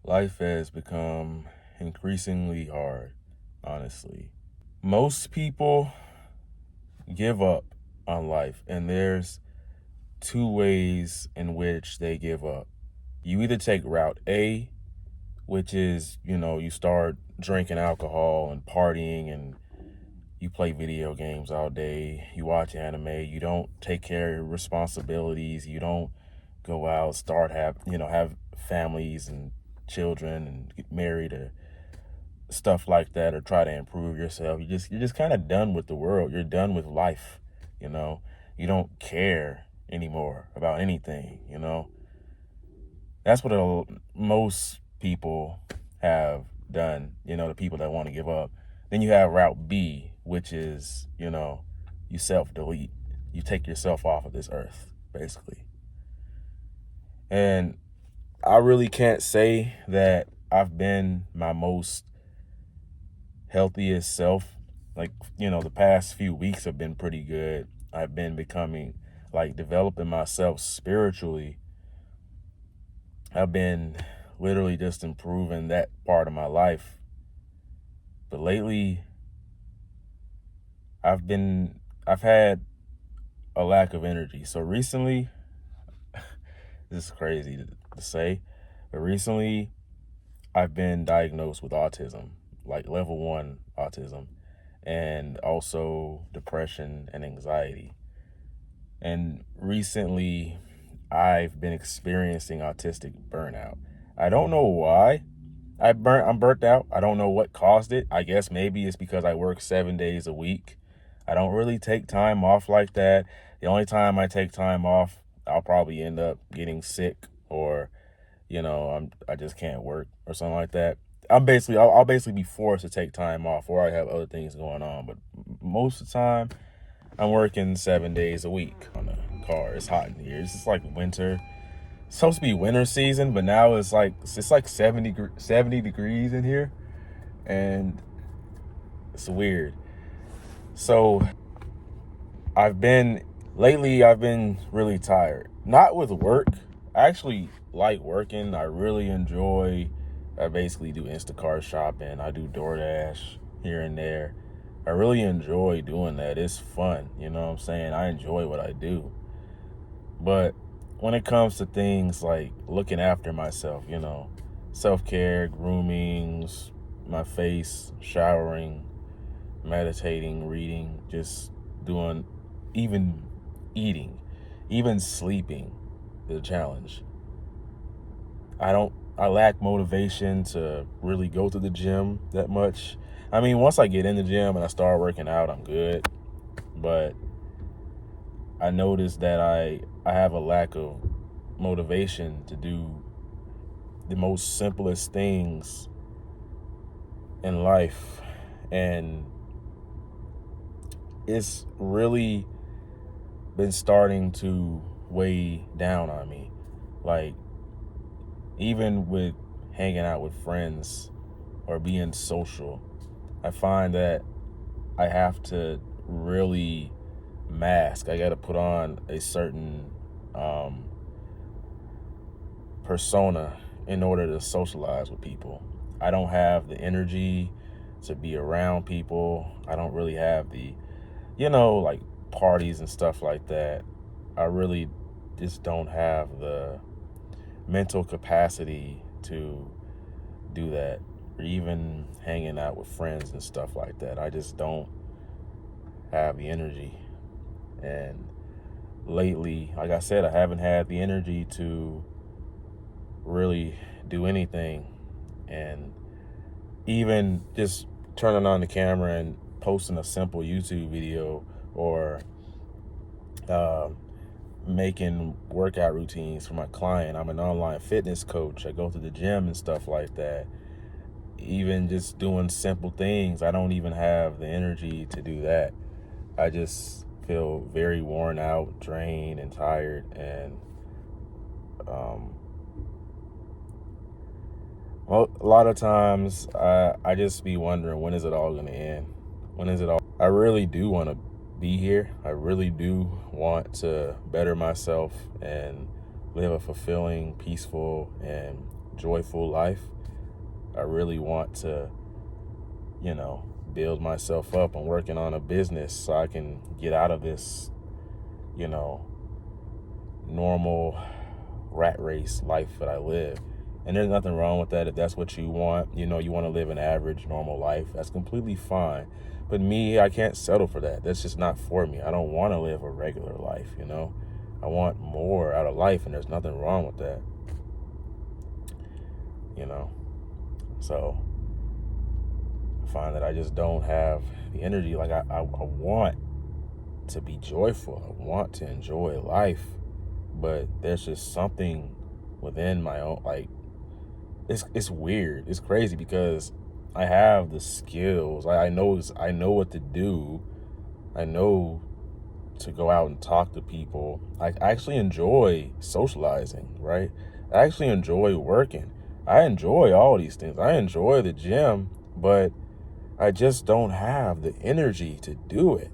Life has become increasingly hard, honestly. Most people give up on life, and there's two ways in which they give up. You either take route A, which is, you start drinking alcohol and partying and you play video games all day, you watch anime, you don't take care of your responsibilities, you don't go out, have families and children and get married or stuff like that, or try to improve yourself. You're just kind of done with the world. You're done with life, you know. You don't care anymore about anything. That's what most people have done, the people that want to give up. Then you have route B, which is, you self-delete. You take yourself off of this earth, basically. And I really can't say that I've been my most healthiest self. Like, the past few weeks have been pretty good. I've been developing myself spiritually. I've been literally just improving that part of my life. But lately, I've had a lack of energy. So recently, this is crazy to say, but recently I've been diagnosed with autism, like level 1 autism, and also depression and anxiety. And recently I've been experiencing autistic burnout. I don't know why I'm burnt out. I don't know what caused it. I guess maybe it's because I work 7 days a week. I don't really take time off like that. The only time I take time off, I'll probably end up getting sick, or I just can't work or something like that. I'll basically be forced to take time off, or I have other things going on. But most of the time, I'm working 7 days a week on the car. It's hot in here. It's just like winter. It's supposed to be winter season, but now it's like 70 degrees in here, and it's weird. So I've been really tired. Not with work. I actually like working. I basically do Instacart shopping. I do DoorDash here and there. I really enjoy doing that. It's fun. You know what I'm saying? I enjoy what I do. But when it comes to things like looking after myself, self-care, groomings, my face, showering, meditating, reading, just doing, even eating, even sleeping is a challenge. I lack motivation to really go to the gym that much. I mean, once I get in the gym and I start working out, I'm good. But I noticed that I have a lack of motivation to do the most simplest things in life. And it's really been starting to weigh down on me. Like, even with hanging out with friends or being social, I find that I have to really mask. I got to put on a certain persona in order to socialize with people. I don't have the energy to be around people. I don't really have the, like parties and stuff like that. I really just don't have the mental capacity to do that, or even hanging out with friends and stuff like that. I just don't have the energy. And lately, like I said, I haven't had the energy to really do anything. And even just turning on the camera and posting a simple YouTube video, or making workout routines for my client. I'm an online fitness coach. I go to the gym and stuff like that. Even just doing simple things, I don't even have the energy to do that. I just feel very worn out, drained, and tired. And well, a lot of times I just be wondering, when is it all going to end? When is it all? I really do want to be here. I really do want to better myself and live a fulfilling, peaceful, and joyful life. I really want to, build myself up. I'm working on a business so I can get out of this, normal rat race life that I live. And there's nothing wrong with that. If that's what you want, you want to live an average, normal life, that's completely fine. But me, I can't settle for that. That's just not for me. I don't want to live a regular life, I want more out of life, and there's nothing wrong with that, So I find that I just don't have the energy. Like, I want to be joyful. I want to enjoy life. But there's just something within my own, like, it's weird. It's crazy because I have the skills. I know what to do. I know to go out and talk to people. I actually enjoy socializing, right? I actually enjoy working. I enjoy all these things. I enjoy the gym, but I just don't have the energy to do it.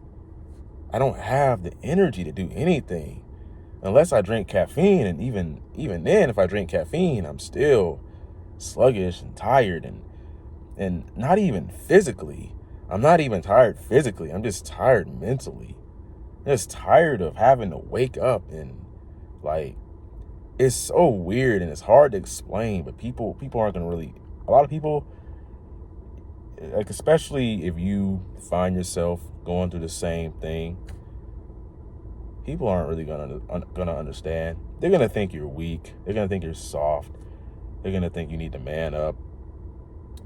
I don't have the energy to do anything unless I drink caffeine. And even then, if I drink caffeine, I'm still sluggish and tired, and not even physically. I'm not even tired physically. I'm just tired mentally. I'm just tired of having to wake up, and like, it's so weird and it's hard to explain, but people aren't gonna really, a lot of people, like, especially if you find yourself going through the same thing, people aren't really gonna understand. They're gonna think you're weak. They're gonna think you're soft. They're gonna think you need to man up.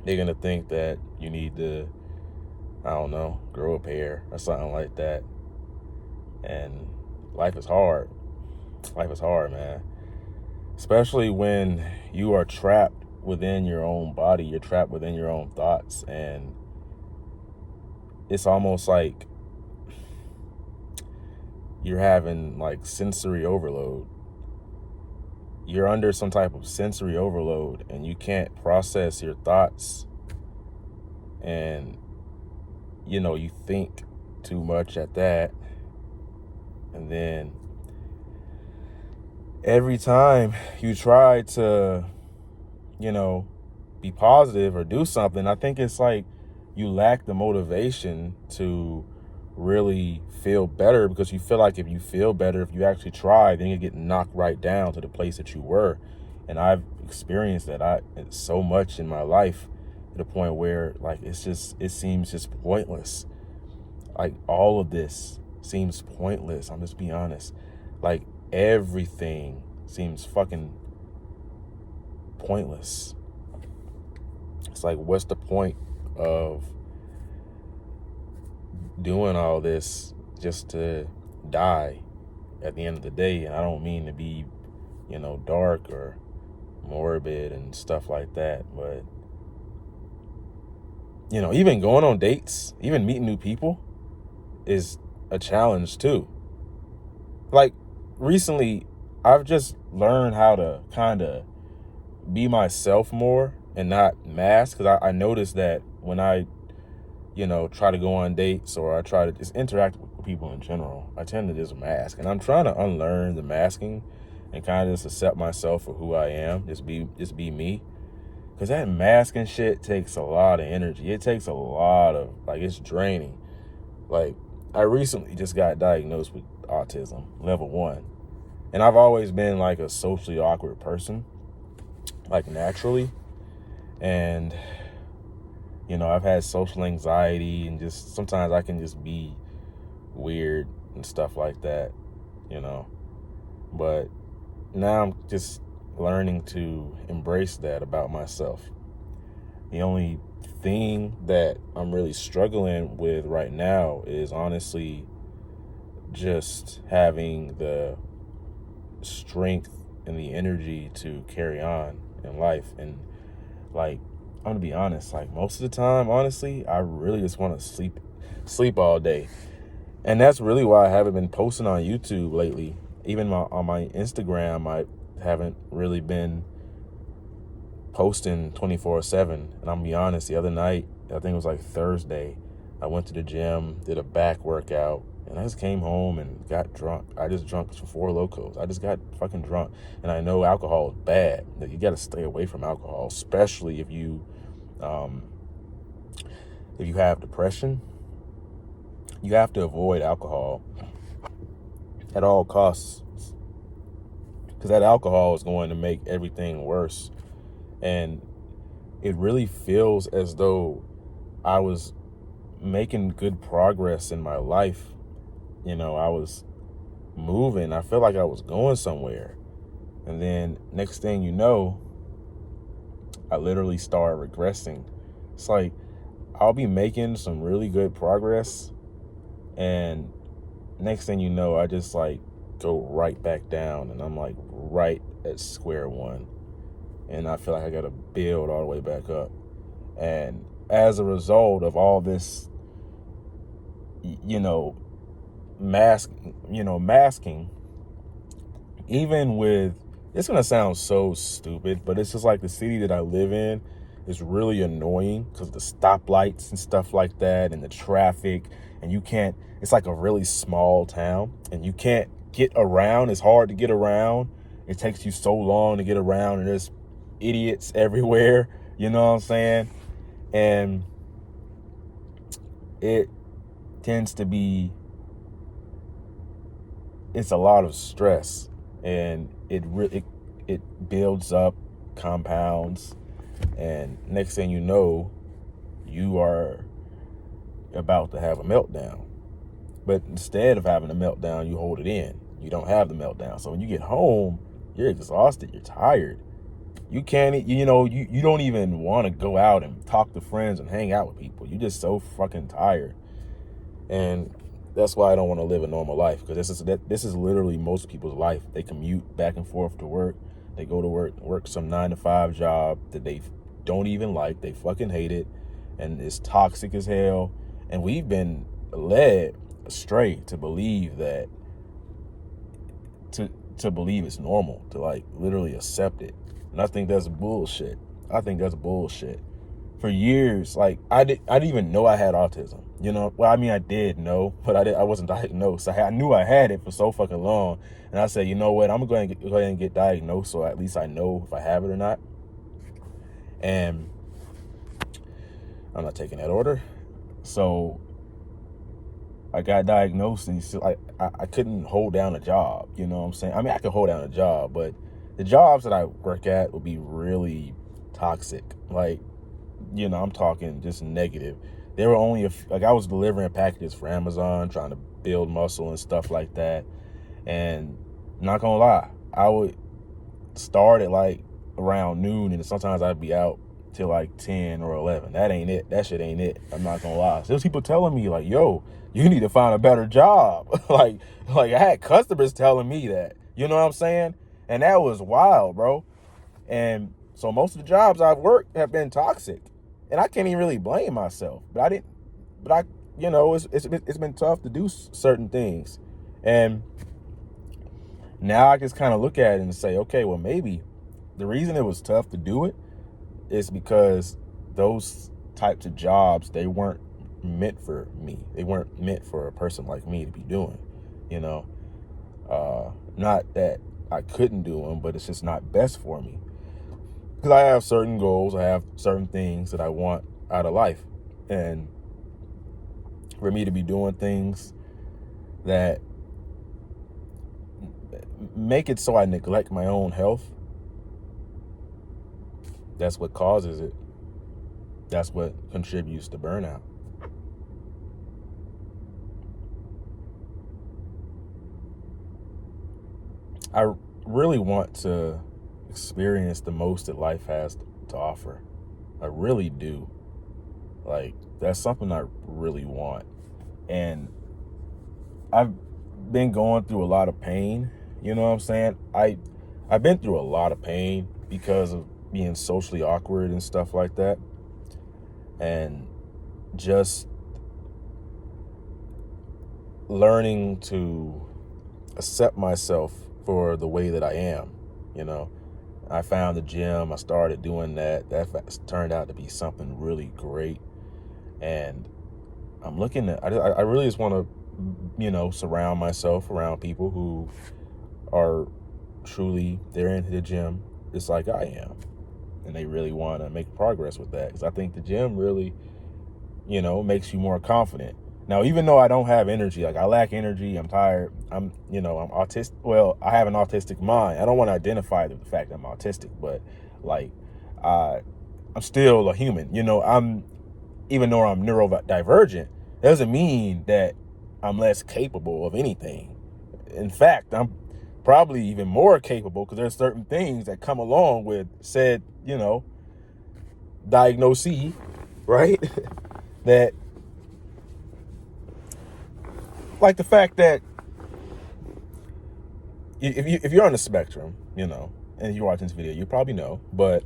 They're gonna think that you need to, I don't know, grow a pair or something like that. And life is hard. Life is hard, man. Especially when you are trapped within your own body. You're trapped within your own thoughts. And it's almost like you're having like sensory overload. You're under some type of sensory overload and you can't process your thoughts. And, you think too much at that. And then every time you try to, be positive or do something, I think it's like you lack the motivation to really feel better, because you feel like if you feel better, if you actually try, then you get knocked right down to the place that you were. And I've experienced that so much in my life, to the point where, like, it seems just pointless. Like, all of this seems pointless. I'm just being honest. Like, everything seems fucking pointless. It's like, what's the point of doing all this just to die at the end of the day? And I don't mean to be, dark or morbid and stuff like that, but, even going on dates, even meeting new people is a challenge too. Like, recently, I've just learned how to kind of be myself more and not mask, because I noticed that when I, try to go on dates, or I try to just interact with people in general, I tend to just mask. And I'm trying to unlearn the masking and kind of just accept myself for who I am, just be me. Because that masking shit takes a lot of energy. It takes a lot of, like, it's draining. Like, I recently just got diagnosed with autism, level 1. And I've always been like a socially awkward person, like, naturally. And, I've had social anxiety, and just sometimes I can just be weird and stuff like that, But now I'm just learning to embrace that about myself. The only thing that I'm really struggling with right now is honestly just having the strength and the energy to carry on in life. And, like, I'm gonna be honest, like, most of the time, honestly, I really just want to sleep all day. And that's really why I haven't been posting on YouTube lately. Even on my Instagram, I haven't really been posting 24/7. And I'm gonna be honest, the other night, I think it was like Thursday, I went to the gym, did a back workout, And I just came home and got drunk. I just drunk for Four Locos. I just got fucking drunk. And I know alcohol is bad. That you got to stay away from alcohol, especially if you have depression. You have to avoid alcohol at all costs, because that alcohol is going to make everything worse. And it really feels as though I was making good progress in my life. You know, I was moving. I felt like I was going somewhere. And then next thing you know, I literally start regressing. It's like I'll be making some really good progress, and next thing you know, I just like go right back down, and I'm like right at square one. And I feel like I gotta build all the way back up. And as a result of all this, you know, masking, even with, it's gonna sound so stupid, but it's just like the city that I live in is really annoying because the stoplights and stuff like that, and the traffic, and you can't, it's like a really small town, and you can't get around. It's hard to get around. It takes you so long to get around, and there's idiots everywhere, you know what I'm saying? And it tends to be, it's a lot of stress, and it builds up, compounds, and next thing you know, you are about to have a meltdown. But instead of having a meltdown, you hold it in. You don't have the meltdown. So when you get home, you're exhausted, you're tired. You can't, you don't even want to go out and talk to friends and hang out with people. You're just so fucking tired. And that's why I don't want to live a normal life, because this is literally most people's life. They commute back and forth to work. They go to work some 9-to-5 job that they don't even like. They fucking hate it, and it's toxic as hell. And we've been led astray to believe that, to believe it's normal, to like literally accept it. And I think that's bullshit. For years, like I didn't even know I had autism. You know, well, I mean, I did know, but I wasn't diagnosed. I knew I had it for so fucking long, and I said, you know what, I'm going to go ahead and get diagnosed, so at least I know if I have it or not. And I'm not taking that order. So I got diagnosed, and I couldn't hold down a job. You know what I'm saying? I mean, I could hold down a job, but the jobs that I work at would be really toxic. Like, you know, I'm talking just negative. There were only I was delivering packages for Amazon, trying to build muscle and stuff like that. And not gonna lie, I would start at like around noon, and sometimes I'd be out till like 10 or 11. That ain't it. That shit ain't it. I'm not gonna lie. There's people telling me like, yo, you need to find a better job. like I had customers telling me that, you know what I'm saying? And that was wild, bro. And so most of the jobs I've worked have been toxic, and I can't even really blame myself. It's been tough to do certain things. And now I just kind of look at it and say, okay, well, maybe the reason it was tough to do it is because those types of jobs, they weren't meant for me. They weren't meant for a person like me to be doing, you know. Not that I couldn't do them, but it's just not best for me. Because I have certain goals, I have certain things that I want out of life. And for me to be doing things that make it so I neglect my own health, that's what causes it. That's what contributes to burnout. I really want to experience the most that life has to offer. I really do. Like, that's something I really want. And I've been going through a lot of pain. You know what I'm saying? I've been through a lot of pain because of being socially awkward and stuff like that. And just learning to accept myself for the way that I am, you know. I found the gym. I started doing that. That turned out to be something really great. And I'm looking at, I really just want to surround myself around people who are truly, they're into the gym just like I am. And they really want to make progress with that. Because I think the gym really, makes you more confident. Now, even though I don't have energy, like I lack energy, I'm tired, I'm autistic. Well, I have an autistic mind. I don't want to identify the fact that I'm autistic, but like, I'm still a human. Even though I'm neurodivergent, that doesn't mean that I'm less capable of anything. In fact, I'm probably even more capable because there's certain things that come along with said, diagnosis, right? That, like the fact that if you're on the spectrum, and you're watching this video, you probably know, but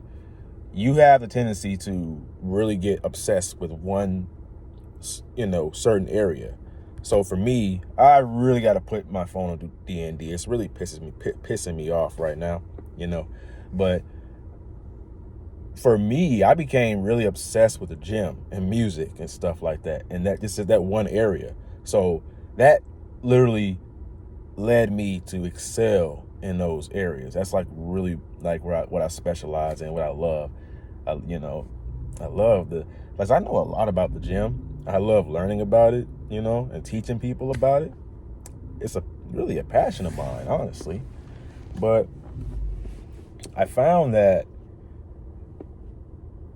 you have the tendency to really get obsessed with one, certain area. So for me, I really got to put my phone on D&D. It's really pissing me off right now, but for me, I became really obsessed with the gym and music and stuff like that. And that just is that one area. So that literally led me to excel in those areas. That's like really like what I specialize in, what I love. I love like I know a lot about the gym. I love learning about it, and teaching people about it. It's really a passion of mine, honestly. But I found that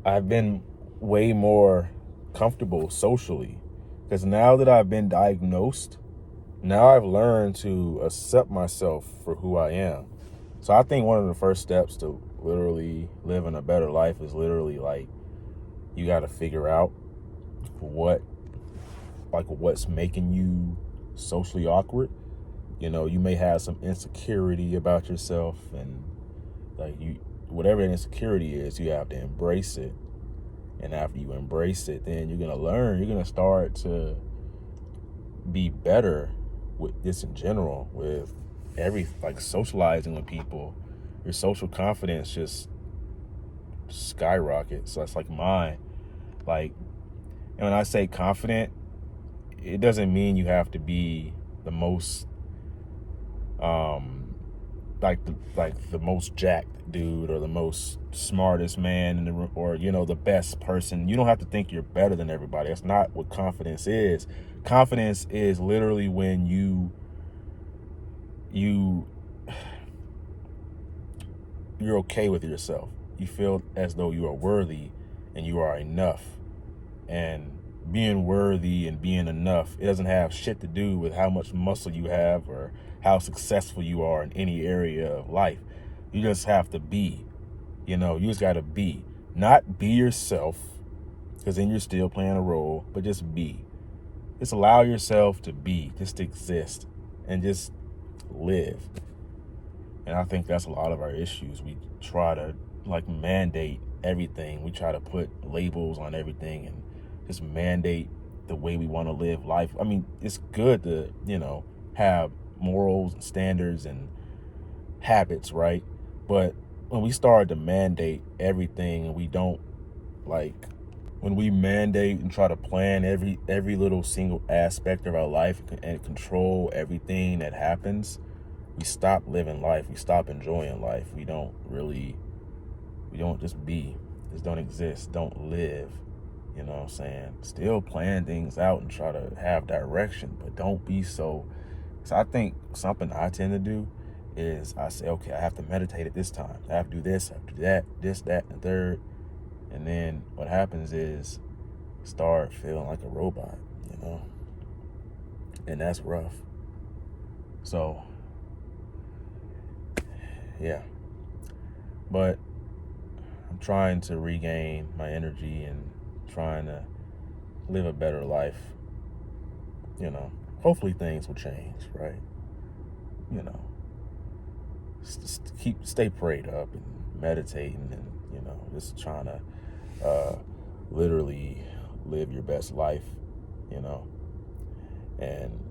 I've been way more comfortable socially because now that I've been diagnosed, now I've learned to accept myself for who I am. So I think one of the first steps to literally living a better life is literally like, you got to figure out what's making you socially awkward. You may have some insecurity about yourself, and like whatever that insecurity is, you have to embrace it. And after you embrace it, then you're going to start to be better with this in general, with like socializing with people. Your social confidence just skyrockets. So that's like mine. Like, and when I say confident, it doesn't mean you have to be the most like the most jacked dude or the most smartest man in the room, or the best person. You don't have to think you're better than everybody. That's not what confidence is. Confidence is literally when you're okay with yourself. You feel as though you are worthy and you are enough. And being worthy and being enough, it doesn't have shit to do with how much muscle you have or how successful you are in any area of life. You just have to be, you just got to be. Not be yourself, because then you're still playing a role, but just be. Just allow yourself to be, just exist, and just live. And I think that's a lot of our issues. We try to like mandate everything. We try to put labels on everything and just mandate the way we want to live life. I mean, it's good to, have morals and standards and habits, right? But when we start to mandate everything and we don't when we mandate and try to plan every little single aspect of our life and control everything that happens, we stop living life. We stop enjoying life. We don't just be, just don't exist, don't live. You know what I'm saying? Still plan things out and try to have direction, but don't be so. So I think something I tend to do is I say, okay, I have to meditate at this time. I have to do this, I have to do that, this, that, and the third. And then what happens is start feeling like a robot, and that's rough. So, yeah. But I'm trying to regain my energy and trying to live a better life. Hopefully things will change, right? Stay prayed up and meditating and, just trying to literally live your best life, and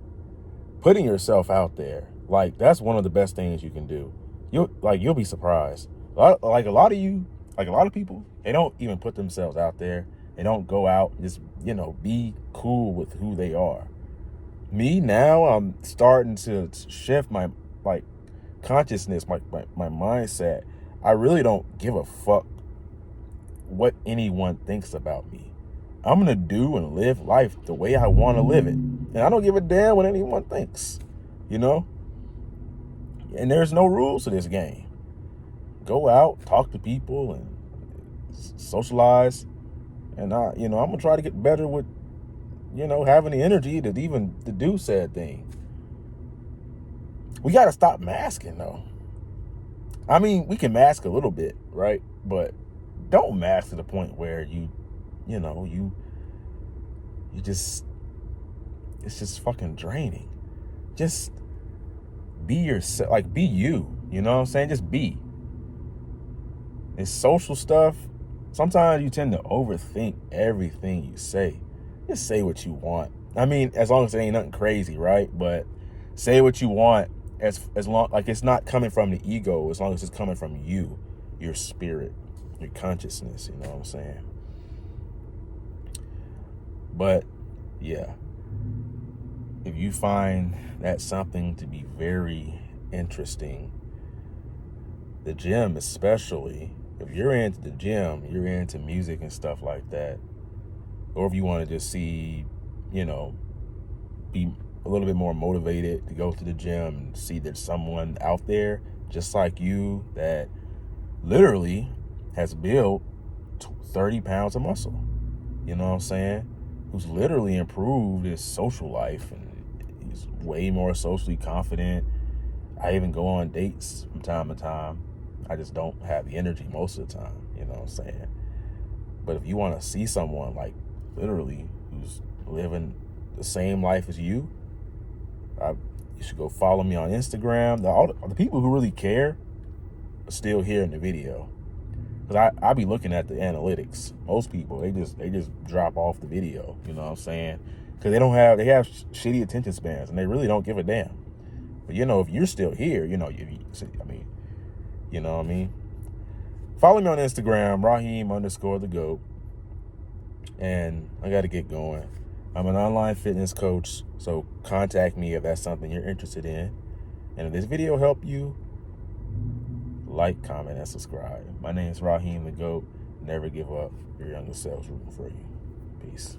putting yourself out there. Like, that's one of the best things you can do. You'll be surprised. A lot of people, they don't even put themselves out there. They don't go out and just, be cool with who they are. Me now, I'm starting to shift my like consciousness, my mindset. I really don't give a fuck what anyone thinks about me. I'm gonna do and live life the way I want to live it, and I don't give a damn what anyone thinks, you know. And there's no rules to this game. Go out, talk to people, and socialize. And I'm gonna try to get better with, having the energy to even to do said thing. We gotta stop masking though. I mean, we can mask a little bit, right? But don't mask to the point where you just, it's just fucking draining. Just be yourself, like be you, you know what I'm saying? Just be. It's social stuff. Sometimes you tend to overthink everything you say. Just say what you want. I mean, as long as it ain't nothing crazy, right? But say what you want as long, like it's not coming from the ego, as long as it's coming from you, your spirit, your consciousness, you know what I'm saying? But yeah, if you find that something to be very interesting, the gym especially, if you're into the gym, you're into music and stuff like that, or if you want to just see, be a little bit more motivated to go to the gym and see there's someone out there just like you that literally has built 30 pounds of muscle, you know what I'm saying? Who's literally improved his social life, and he's way more socially confident. I even go on dates from time to time. I just don't have the energy most of the time, you know what I'm saying? But if you want to see someone like literally who's living the same life as you, you should go follow me on Instagram. All the people who really care are still here in the video. Because I be looking at the analytics. Most people, they just drop off the video, you know what I'm saying? Because they have shitty attention spans, and they really don't give a damn. But if you're still here, you know what I mean? Follow me on Instagram, Raheem_the GOAT. And I got to get going. I'm an online fitness coach, so contact me if that's something you're interested in. And if this video helped you, like, comment, and subscribe. My name is Raheem the GOAT. Never give up. Your younger self's rooting for you. Peace.